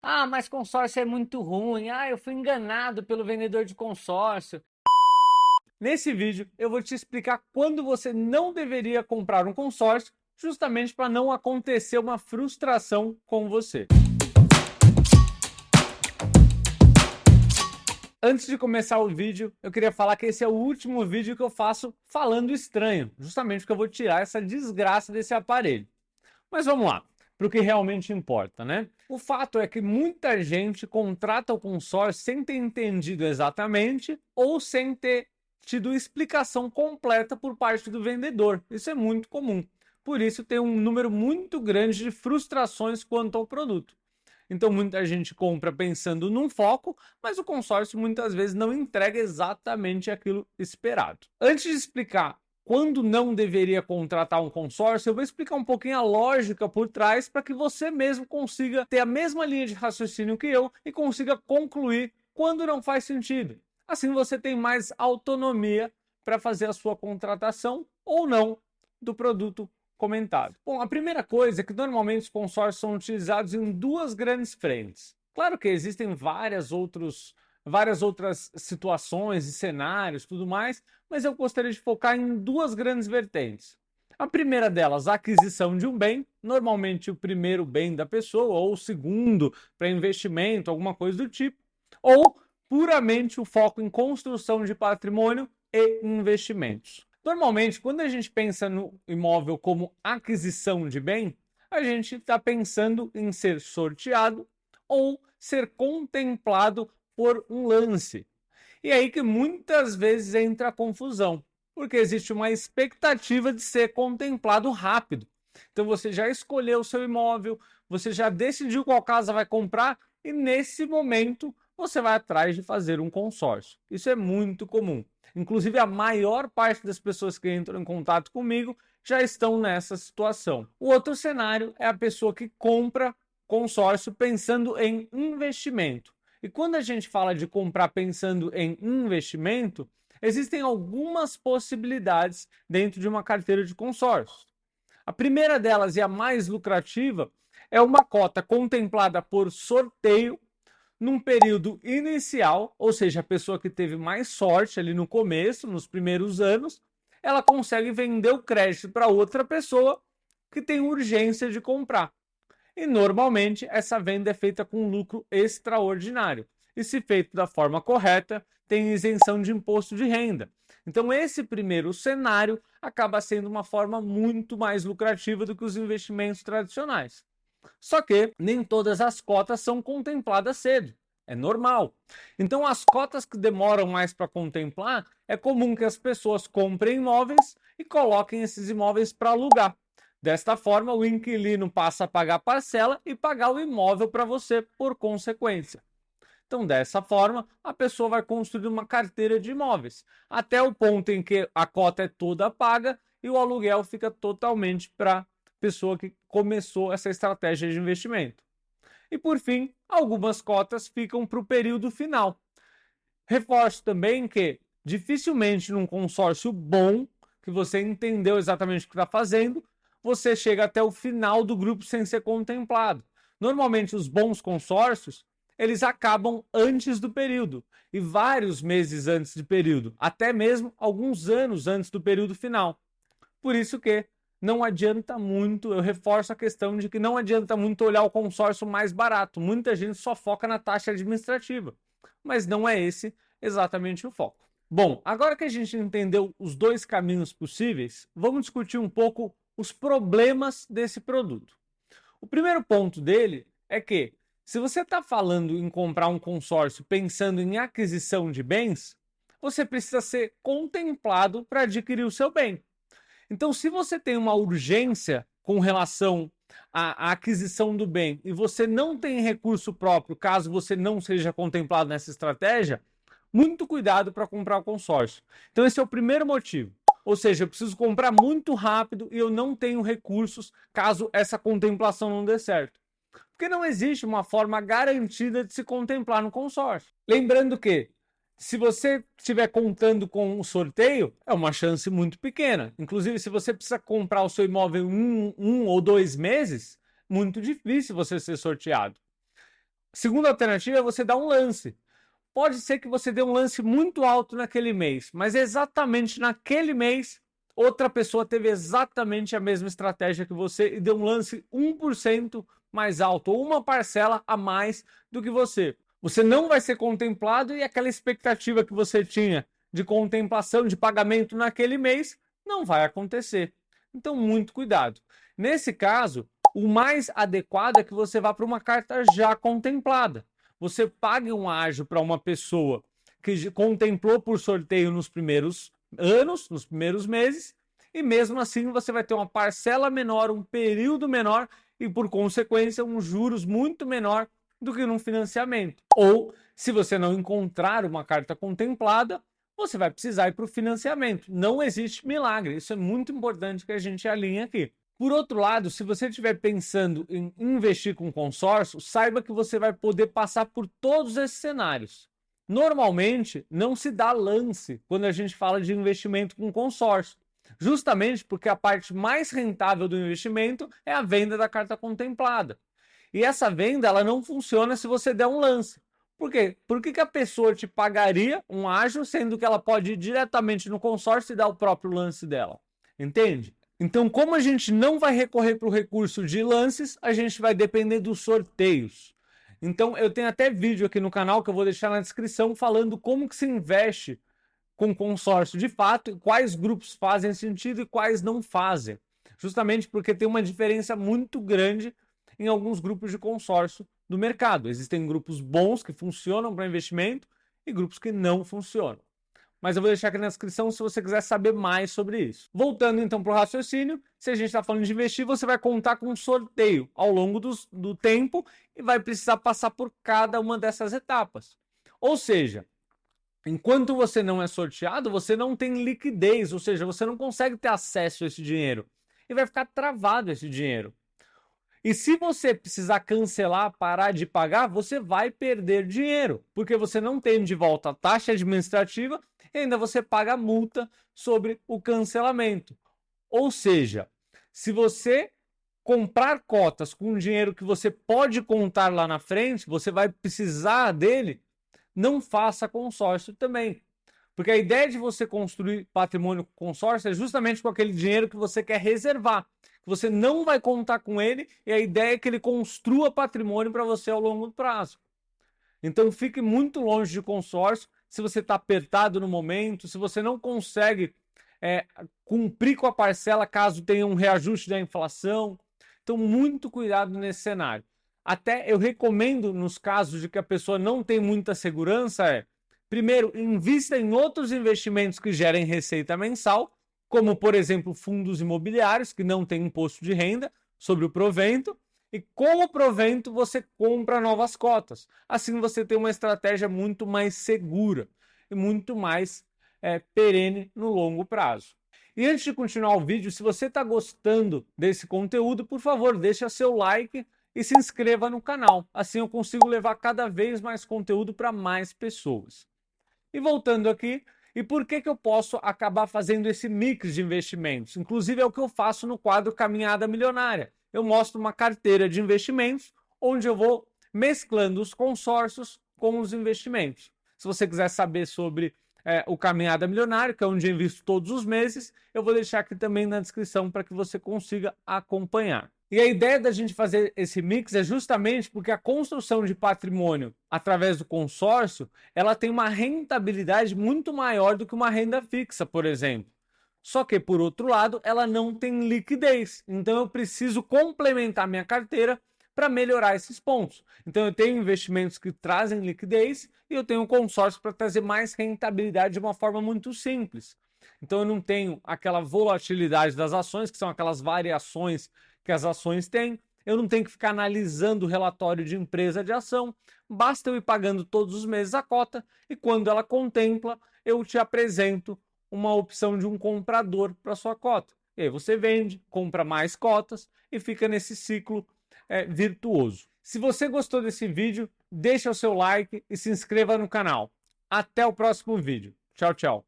Ah, mas consórcio é muito ruim. Ah, eu fui enganado pelo vendedor de consórcio. Nesse vídeo eu vou te explicar quando você não deveria comprar um consórcio, justamente para não acontecer uma frustração com você. Antes de começar o vídeo, eu queria falar que esse é o último vídeo que eu faço falando estranho, justamente porque eu vou tirar essa desgraça desse aparelho. Mas vamos lá, para o que realmente importa, né? O fato é que muita gente contrata o consórcio sem ter entendido exatamente ou sem ter tido explicação completa por parte do vendedor. Isso é muito comum. Por isso tem um número muito grande de frustrações quanto ao produto. Então muita gente compra pensando num foco, mas o consórcio muitas vezes não entrega exatamente aquilo esperado. Antes de explicar quando não deveria contratar um consórcio, eu vou explicar um pouquinho a lógica por trás para que você mesmo consiga ter a mesma linha de raciocínio que eu e consiga concluir quando não faz sentido. Assim você tem mais autonomia para fazer a sua contratação ou não do produto comentado. Bom, a primeira coisa é que normalmente os consórcios são utilizados em duas grandes frentes. Claro que existem várias outras situações e cenários, tudo mais, mas eu gostaria de focar em duas grandes vertentes. A primeira delas, a aquisição de um bem, normalmente o primeiro bem da pessoa, ou o segundo para investimento, alguma coisa do tipo, ou puramente o foco em construção de patrimônio e investimentos. Normalmente, quando a gente pensa no imóvel como aquisição de bem, a gente está pensando em ser sorteado ou ser contemplado por um lance. E é aí que muitas vezes entra a confusão, porque existe uma expectativa de ser contemplado rápido. Então você já escolheu o seu imóvel, você já decidiu qual casa vai comprar e nesse momento você vai atrás de fazer um consórcio. Isso é muito comum. Inclusive, a maior parte das pessoas que entram em contato comigo já estão nessa situação. O outro cenário é a pessoa que compra consórcio pensando em investimento. E quando a gente fala de comprar pensando em investimento, existem algumas possibilidades dentro de uma carteira de consórcio. A primeira delas e a mais lucrativa é uma cota contemplada por sorteio num período inicial, ou seja, a pessoa que teve mais sorte ali no começo, nos primeiros anos, ela consegue vender o crédito para outra pessoa que tem urgência de comprar. E normalmente essa venda é feita com lucro extraordinário. E se feito da forma correta, tem isenção de imposto de renda. Então esse primeiro cenário acaba sendo uma forma muito mais lucrativa do que os investimentos tradicionais. Só que nem todas as cotas são contempladas cedo. É normal. Então, as cotas que demoram mais para contemplar, é comum que as pessoas comprem imóveis e coloquem esses imóveis para alugar. Desta forma, o inquilino passa a pagar parcela e pagar o imóvel para você por consequência. Então, dessa forma, a pessoa vai construir uma carteira de imóveis, até o ponto em que a cota é toda paga e o aluguel fica totalmente para a pessoa que começou essa estratégia de investimento. E por fim, algumas cotas ficam para o período final. Reforço também que dificilmente num consórcio bom, que você entendeu exatamente o que está fazendo, você chega até o final do grupo sem ser contemplado. Normalmente os bons consórcios, eles acabam antes do período, e vários meses antes do período, até mesmo alguns anos antes do período final. Por isso que não adianta muito, eu reforço a questão de que não adianta muito olhar o consórcio mais barato. Muita gente só foca na taxa administrativa, mas não é esse exatamente o foco. Bom, agora que a gente entendeu os dois caminhos possíveis, vamos discutir um pouco os problemas desse produto. O primeiro ponto dele é que, se você está falando em comprar um consórcio pensando em aquisição de bens, você precisa ser contemplado para adquirir o seu bem. Então, se você tem uma urgência com relação à aquisição do bem e você não tem recurso próprio, caso você não seja contemplado nessa estratégia, muito cuidado para comprar o consórcio. Então, esse é o primeiro motivo. Ou seja, eu preciso comprar muito rápido e eu não tenho recursos caso essa contemplação não dê certo. Porque não existe uma forma garantida de se contemplar no consórcio. Lembrando que, se você estiver contando com um sorteio, é uma chance muito pequena. Inclusive, se você precisa comprar o seu imóvel em um ou 2 meses, muito difícil você ser sorteado. Segunda alternativa é você dar um lance. Pode ser que você dê um lance muito alto naquele mês, mas exatamente naquele mês, outra pessoa teve exatamente a mesma estratégia que você e deu um lance 1% mais alto, ou uma parcela a mais do que você. Você não vai ser contemplado e aquela expectativa que você tinha de contemplação, de pagamento naquele mês, não vai acontecer. Então, muito cuidado. Nesse caso, o mais adequado é que você vá para uma carta já contemplada. Você pague um ágio para uma pessoa que contemplou por sorteio nos primeiros anos, nos primeiros meses, e mesmo assim você vai ter uma parcela menor, um período menor e, por consequência, um juros muito menor do que num financiamento. Ou, se você não encontrar uma carta contemplada, você vai precisar ir para o financiamento. Não existe milagre. Isso é muito importante que a gente alinhe aqui. Por outro lado, se você estiver pensando em investir com consórcio, saiba que você vai poder passar por todos esses cenários. Normalmente, não se dá lance quando a gente fala de investimento com consórcio, justamente porque a parte mais rentável do investimento é a venda da carta contemplada. E essa venda ela não funciona se você der um lance. Por quê? Por que a pessoa te pagaria um ágio, sendo que ela pode ir diretamente no consórcio e dar o próprio lance dela? Entende? Então, como a gente não vai recorrer para o recurso de lances, a gente vai depender dos sorteios. Então, eu tenho até vídeo aqui no canal que eu vou deixar na descrição falando como que se investe com consórcio de fato, e quais grupos fazem sentido e quais não fazem. Justamente porque tem uma diferença muito grande em alguns grupos de consórcio do mercado. Existem grupos bons que funcionam para investimento e grupos que não funcionam. Mas eu vou deixar aqui na descrição se você quiser saber mais sobre isso. Voltando então para o raciocínio, se a gente está falando de investir, você vai contar com um sorteio ao longo do tempo e vai precisar passar por cada uma dessas etapas. Ou seja, enquanto você não é sorteado, você não tem liquidez, ou seja, você não consegue ter acesso a esse dinheiro e vai ficar travado esse dinheiro. E se você precisar cancelar, parar de pagar, você vai perder dinheiro, porque você não tem de volta a taxa administrativa e ainda você paga a multa sobre o cancelamento. Ou seja, se você comprar cotas com dinheiro que você pode contar lá na frente, você vai precisar dele, não faça consórcio também. Porque a ideia de você construir patrimônio com consórcio é justamente com aquele dinheiro que você quer reservar. Você não vai contar com ele e a ideia é que ele construa patrimônio para você ao longo prazo. Então fique muito longe de consórcio se você está apertado no momento, se você não consegue cumprir com a parcela caso tenha um reajuste da inflação. Então muito cuidado nesse cenário. Até eu recomendo nos casos de que a pessoa não tem muita segurança primeiro, invista em outros investimentos que gerem receita mensal, como, por exemplo, fundos imobiliários, que não têm imposto de renda sobre o provento, e com o provento você compra novas cotas. Assim você tem uma estratégia muito mais segura e muito mais perene no longo prazo. E antes de continuar o vídeo, se você está gostando desse conteúdo, por favor, deixa seu like e se inscreva no canal. Assim eu consigo levar cada vez mais conteúdo para mais pessoas. E voltando aqui, e por que eu posso acabar fazendo esse mix de investimentos? Inclusive é o que eu faço no quadro Caminhada Milionária. Eu mostro uma carteira de investimentos onde eu vou mesclando os consórcios com os investimentos. Se você quiser saber sobre o Caminhada Milionária, que é onde eu invisto todos os meses, eu vou deixar aqui também na descrição para que você consiga acompanhar. E a ideia da gente fazer esse mix é justamente porque a construção de patrimônio através do consórcio, ela tem uma rentabilidade muito maior do que uma renda fixa, por exemplo. Só que, por outro lado, ela não tem liquidez. Então, eu preciso complementar minha carteira para melhorar esses pontos. Então, eu tenho investimentos que trazem liquidez e eu tenho um consórcio para trazer mais rentabilidade de uma forma muito simples. Então, eu não tenho aquela volatilidade das ações, que são aquelas variações que as ações têm. Eu não tenho que ficar analisando o relatório de empresa de ação. Basta eu ir pagando todos os meses a cota e quando ela contempla, eu te apresento uma opção de um comprador para sua cota. E aí você vende, compra mais cotas e fica nesse ciclo virtuoso. Se você gostou desse vídeo, deixa o seu like e se inscreva no canal. Até o próximo vídeo. Tchau, tchau.